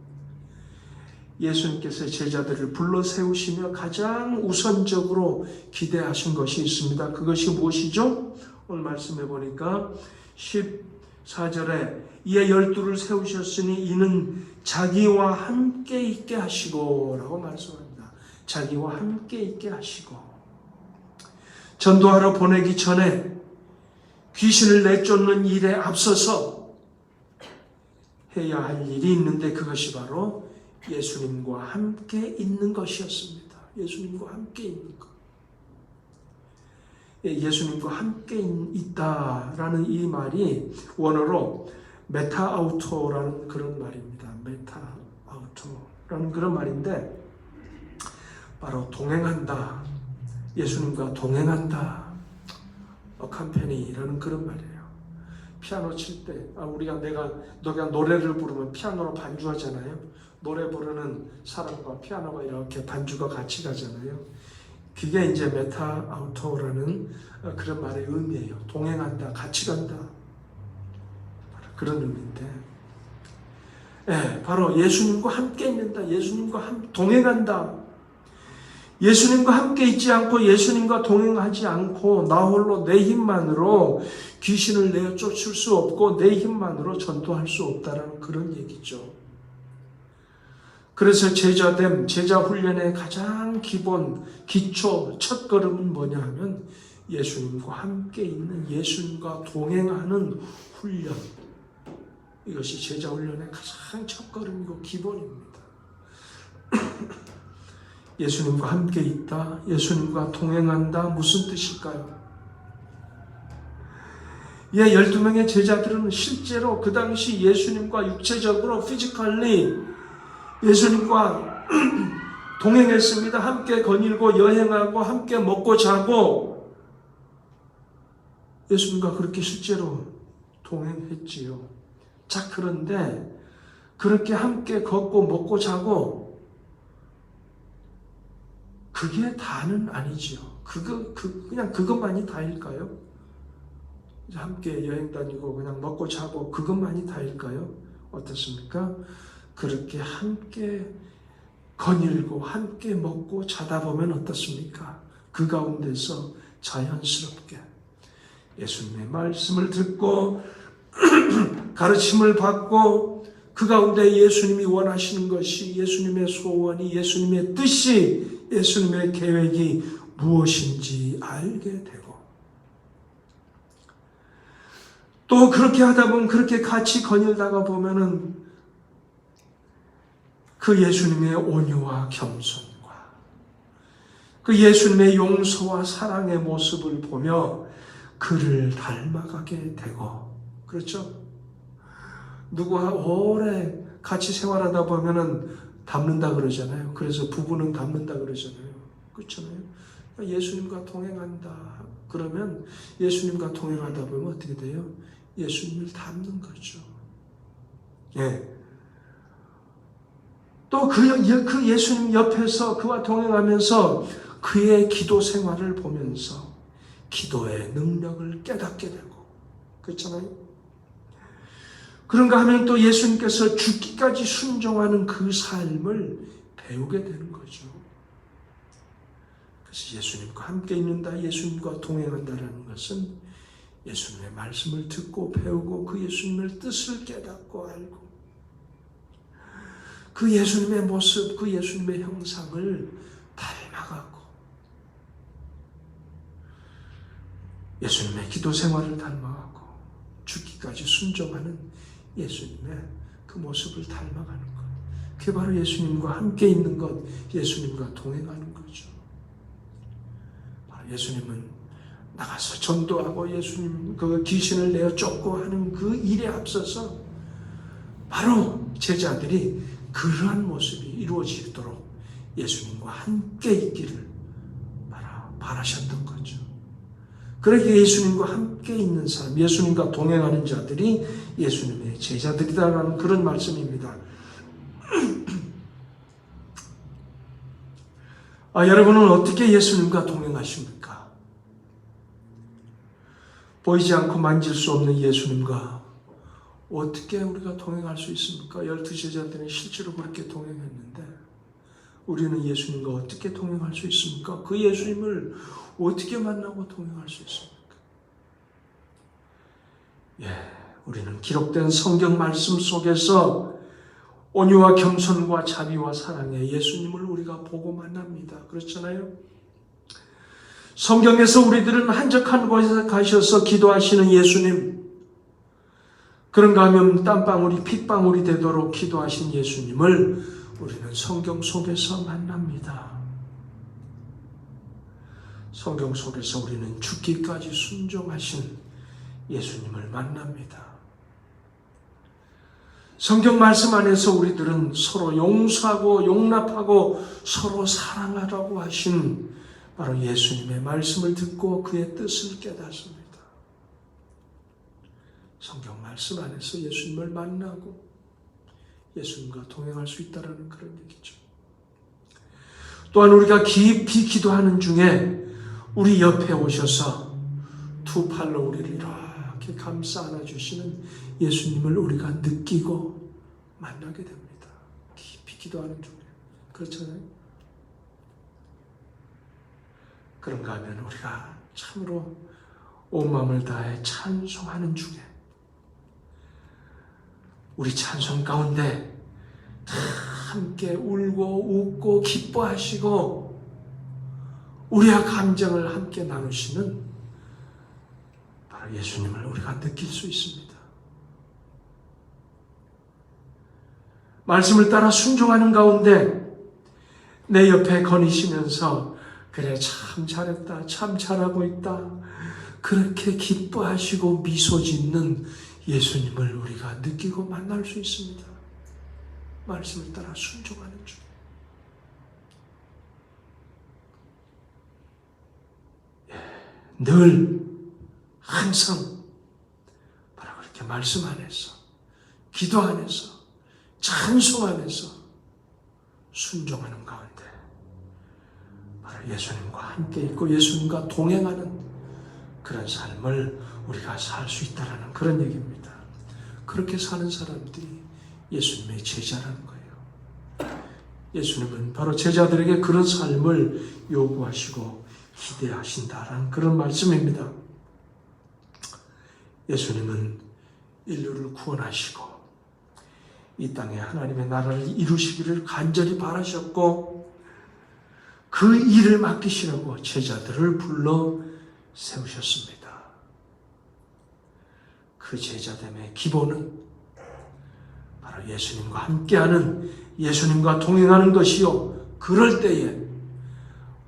예수님께서 제자들을 불러 세우시며 가장 우선적으로 기대하신 것이 있습니다. 그것이 무엇이죠? 오늘 말씀해 보니까 14절에 이에 12를 세우셨으니 이는 자기와 함께 있게 하시고 라고 말씀합니다. 자기와 함께 있게 하시고, 전도하러 보내기 전에 귀신을 내쫓는 일에 앞서서 해야 할 일이 있는데 그것이 바로 예수님과 함께 있는 것이었습니다. 예수님과 함께 있는 것. 예수님과 함께 있다라는 이 말이 원어로 메타아우토라는 그런 말입니다. 메타아우토라는 그런 말인데 바로 동행한다, 예수님과 동행한다, 컴패니라는 그런 말이에요. 피아노 칠 때 너가 노래를 부르면 피아노로 반주하잖아요. 노래 부르는 사람과 피아노가 이렇게 반주가 같이 가잖아요. 그게 이제 메타아우토라는 그런 말의 의미예요. 동행한다, 같이 간다, 그런 의미인데, 바로 예수님과 함께 있는다, 예수님과 동행한다. 예수님과 함께 있지 않고 예수님과 동행하지 않고 나 홀로 내 힘만으로 귀신을 내쫓을 수 없고 내 힘만으로 전도할 수 없다라는 그런 얘기죠. 그래서 제자됨, 제자 훈련의 가장 기본, 기초, 첫걸음은 뭐냐 하면 예수님과 함께 있는, 예수님과 동행하는 훈련. 이것이 제자 훈련의 가장 첫걸음이고 기본입니다. 예수님과 함께 있다, 예수님과 동행한다, 무슨 뜻일까요? 12명의 제자들은 실제로 그 당시 예수님과 육체적으로 피지컬리 예수님과 동행했습니다. 함께 거닐고 여행하고 함께 먹고 자고 예수님과 그렇게 실제로 동행했지요. 자, 그런데 그렇게 함께 걷고 먹고 자고 그게 다는 아니지요. 그냥 그것만이 다일까요? 함께 여행 다니고 그냥 먹고 자고 그것만이 다일까요? 어떻습니까? 그렇게 함께 거닐고 함께 먹고 자다 보면 어떻습니까? 그 가운데서 자연스럽게 예수님의 말씀을 듣고 가르침을 받고 그 가운데 예수님이 원하시는 것이, 예수님의 소원이, 예수님의 뜻이, 예수님의 계획이 무엇인지 알게 되고, 또 그렇게 하다 보면, 그렇게 같이 거닐다가 보면은 그 예수님의 온유와 겸손과 그 예수님의 용서와 사랑의 모습을 보며 그를 닮아가게 되고, 그렇죠? 누구와 오래 같이 생활하다 보면은 닮는다 그러잖아요. 그래서 부부는 닮는다 그러잖아요. 그렇잖아요. 예수님과 동행한다 그러면, 예수님과 동행하다 보면 어떻게 돼요? 예수님을 닮는 거죠. 예. 또 그 예수님 옆에서 그와 동행하면서 그의 기도 생활을 보면서 기도의 능력을 깨닫게 되고, 그렇잖아요. 그런가 하면 또 예수님께서 죽기까지 순종하는 그 삶을 배우게 되는 거죠. 그래서 예수님과 함께 있는다, 예수님과 동행한다라는 것은 예수님의 말씀을 듣고 배우고 그 예수님의 뜻을 깨닫고 알고 그 예수님의 모습, 그 예수님의 형상을 닮아가고 예수님의 기도 생활을 닮아가고 죽기까지 순종하는 예수님의 그 모습을 닮아가는 것. 그게 바로 예수님과 함께 있는 것, 예수님과 동행하는 거죠. 바로 예수님은 나가서 전도하고 예수님 그 귀신을 내어 쫓고 하는 그 일에 앞서서 바로 제자들이 그러한 모습이 이루어지도록 예수님과 함께 있기를 바라셨던 거죠. 그렇게 예수님과 함께 있는 사람, 예수님과 동행하는 자들이 예수님의 제자들이다라는 그런 말씀입니다. 여러분은 어떻게 예수님과 동행하십니까? 보이지 않고 만질 수 없는 예수님과 어떻게 우리가 동행할 수 있습니까? 12 제자들은 실제로 그렇게 동행했는데 우리는 예수님과 어떻게 동행할 수 있습니까? 그 예수님을 어떻게 만나고 동행할 수 있습니까? 우리는 기록된 성경 말씀 속에서 온유와 겸손과 자비와 사랑의 예수님을 우리가 보고 만납니다. 그렇잖아요? 성경에서 우리들은 한적한 곳에 가셔서 기도하시는 예수님, 그런가 하면 땀방울이 핏방울이 되도록 기도하신 예수님을 우리는 성경 속에서 만납니다. 성경 속에서 우리는 죽기까지 순종하신 예수님을 만납니다. 성경 말씀 안에서 우리들은 서로 용서하고 용납하고 서로 사랑하라고 하신 바로 예수님의 말씀을 듣고 그의 뜻을 깨닫습니다. 성경 말씀 안에서 예수님을 만나고 예수님과 동행할 수 있다는 그런 얘기죠. 또한 우리가 깊이 기도하는 중에 우리 옆에 오셔서 두 팔로 우리를 이렇게 감싸 안아주시는 예수님을 우리가 느끼고 만나게 됩니다. 깊이 기도하는 중에. 그렇잖아요? 그런가 하면 우리가 참으로 온 마음을 다해 찬송하는 중에 우리 찬송 가운데 다 함께 울고 웃고 기뻐하시고 우리와 감정을 함께 나누시는 바로 예수님을 우리가 느낄 수 있습니다. 말씀을 따라 순종하는 가운데 내 옆에 거니시면서 그래 참 잘했다, 참 잘하고 있다 그렇게 기뻐하시고 미소 짓는 예수님을 우리가 느끼고 만날 수 있습니다. 말씀을 따라 순종하는 중. 늘 항상 바로 그렇게 말씀 안에서 기도 안에서 찬송 안에서 순종하는 가운데 바로 예수님과 함께 있고 예수님과 동행하는 그런 삶을 우리가 살 수 있다는 그런 얘기입니다. 그렇게 사는 사람들이 예수님의 제자라는 거예요. 예수님은 바로 제자들에게 그런 삶을 요구하시고 기대하신다라는 그런 말씀입니다. 예수님은 인류를 구원하시고 이 땅에 하나님의 나라를 이루시기를 간절히 바라셨고 그 일을 맡기시라고 제자들을 불러 세우셨습니다. 그 제자됨의 기본은 바로 예수님과 함께하는, 예수님과 동행하는 것이요, 그럴 때에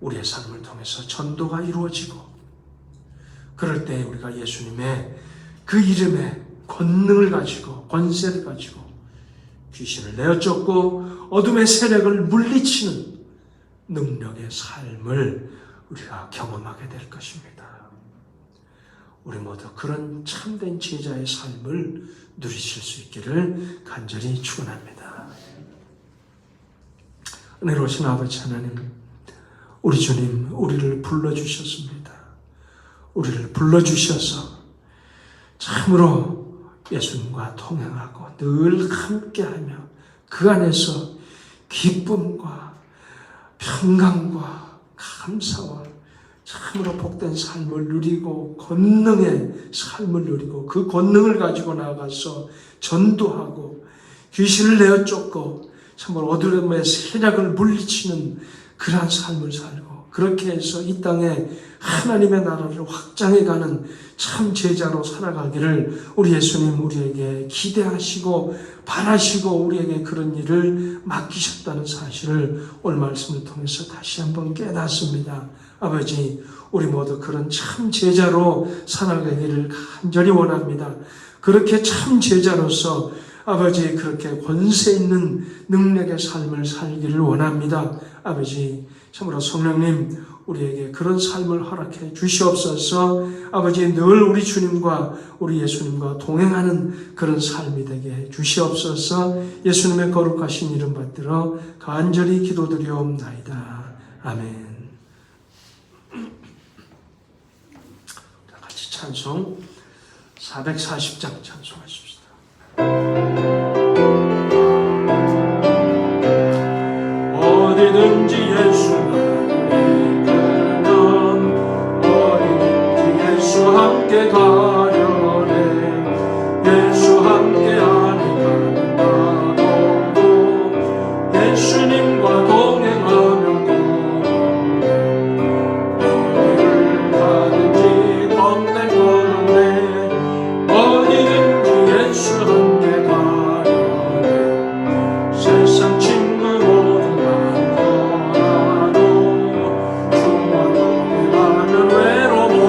우리의 삶을 통해서 전도가 이루어지고 그럴 때에 우리가 예수님의 그 이름의 권능을 가지고, 권세를 가지고 귀신을 내어쫓고 어둠의 세력을 물리치는 능력의 삶을 우리가 경험하게 될 것입니다. 우리 모두 그런 참된 제자의 삶을 누리실 수 있기를 간절히 축원합니다. 은혜로우신 아버지 하나님, 우리 주님 우리를 불러주셨습니다. 우리를 불러주셔서 참으로 예수님과 동행하고 늘 함께하며 그 안에서 기쁨과 평강과 감사와 참으로 복된 삶을 누리고 권능의 삶을 누리고 그 권능을 가지고 나아가서 전도하고 귀신을 내어쫓고 참으로 어둠의 세력을 물리치는 그러한 삶을 살고 그렇게 해서 이 땅에 하나님의 나라를 확장해가는 참 제자로 살아가기를 우리 예수님 우리에게 기대하시고 바라시고 우리에게 그런 일을 맡기셨다는 사실을 오늘 말씀을 통해서 다시 한번 깨닫습니다. 아버지, 우리 모두 그런 참 제자로 살아가기를 간절히 원합니다. 그렇게 참 제자로서 아버지 그렇게 권세 있는 능력의 삶을 살기를 원합니다. 아버지, 참으로 성령님 우리에게 그런 삶을 허락해 주시옵소서. 아버지, 늘 우리 주님과 우리 예수님과 동행하는 그런 삶이 되게 해 주시옵소서. 예수님의 거룩하신 이름 받들어 간절히 기도드리옵나이다. 아멘. 같이 찬송 440장 찬송하십시다. 어디든지 예수만 함께 가려네. 예수 함께 안에 가는 나도 예수님과 동행하면 어디를 가든지 겁낼 건 없네. 어디든지 예수 함께 가려네. 세상 친구 모두 많더라도 주와 동행하면 외로워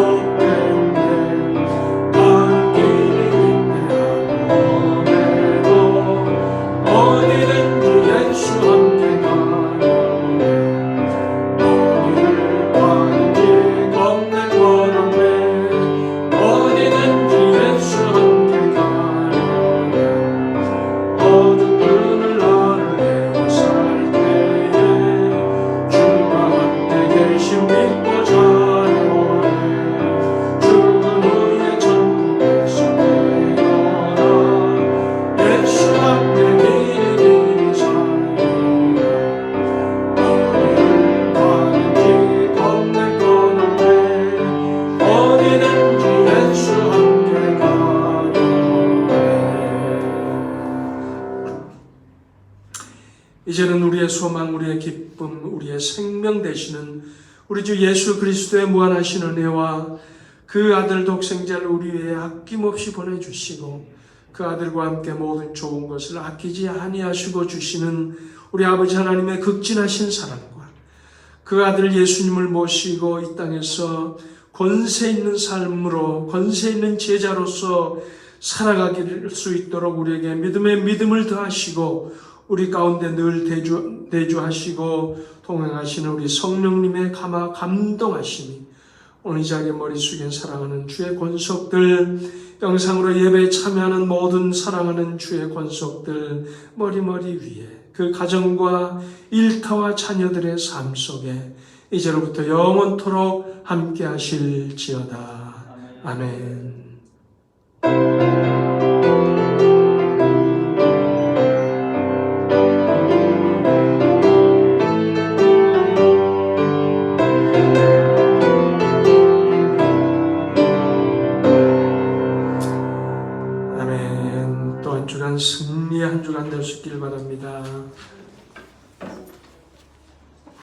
이제는 우리의 소망, 우리의 기쁨, 우리의 생명 되시는 우리 주 예수 그리스도의 무한하신 은혜와 그 아들 독생자를 우리 위해 아낌없이 보내주시고 그 아들과 함께 모든 좋은 것을 아끼지 아니하시고 주시는 우리 아버지 하나님의 극진하신 사랑과 그 아들 예수님을 모시고 이 땅에서 권세 있는 삶으로 권세 있는 제자로서 살아가길 수 있도록 우리에게 믿음의 믿음을 더하시고 우리 가운데 늘 대주하시고 동행하시는 우리 성령님의 감동하심이 오늘 이 자리에 머리 숙인 사랑하는 주의 권속들, 영상으로 예배에 참여하는 모든 사랑하는 주의 권속들 머리 위에 그 가정과 일터와 자녀들의 삶 속에 이제로부터 영원토록 함께 하실지어다. 아멘.